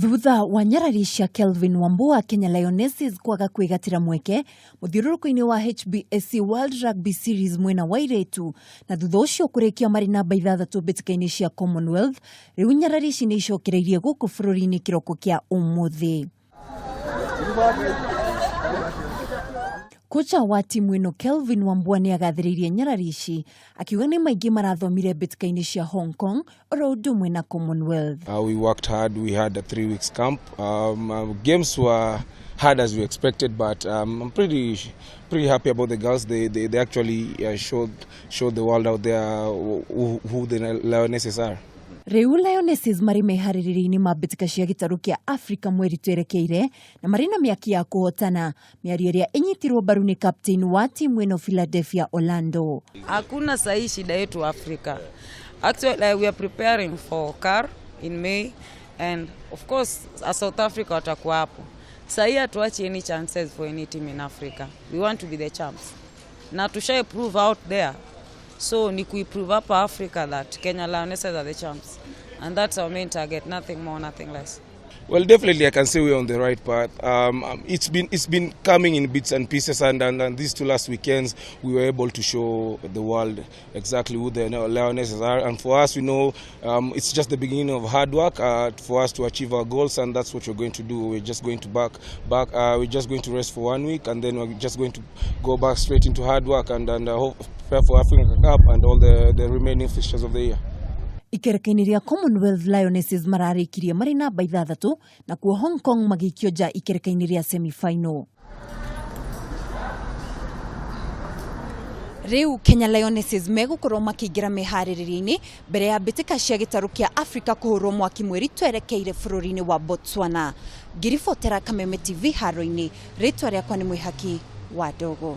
Thutha wa nyarari cia Kelvin Wambua Kenya Lionesses kwaga kwigatira mweke muthiururuko-ini wa HBSC World Rugby Series mwena wa airitu na thutha ucio kurikia mari namba 6 mbitika-ini cia Commonwealth, riu nyarari ici ni icokereirie guku bururi-ini kiroko kia umuthi. Kocha wa timu ino Kelvin Wambua ni agathiririe nyarari ici akiuga ni maingi marathomire mbitika-ini cia Hong Kong oro undu mwena Commonwealth. We worked hard. We had a 3 weeks camp. Games were hard as we expected, but I'm pretty happy about the girls. They actually showed the world out there who the Lionesses are. Riu Lionesses mari mehariria-ini mbitika cia gitaru kia Africa mweri twerekeire na marina miaki ya kuhotana, miario iria inyitirwo mbaru ni captain wa timu ino Philadelphia Orlando. Hakuna sahi shida yetu Africa. Actually, we are preparing for CAR in May, and of course South Africa watakuwa hapo. Sahi hatuachi any chances for any team in Africa. We want to be the champs. Na tushai prove out there. So ni prove up Africa that Kenya Lionesses are the champs, and that's our main target, nothing more, nothing less. Well, definitely I can say we're on the right path. It's been coming in bits and pieces, and these 2 last weekends we were able to show the world exactly who the Lionesses are, and for us, we know it's just the beginning of hard work for us to achieve our goals, and that's what we're going to do. We're just going to we're just going to rest for 1 week, and then we're just going to go back straight into hard work and hope for Africa Cup and all the remaining fixtures of the year. Irekereirio Commonwealth Lionesses mararikirie mari namba 6 na kuo Hong Kong magikio ja irekereirio semi-final. Riu Kenya Lionesses megukorwo makiingira mehariria-ini mbere ya mbitika cia gitaru kia Africa kuhurwo mwaki mweri twerekeire bururi-ini wa Botswana. Ngiribotera Kameme TV haro-ini, ritwa riakwa ni mwihaki wa Dogo.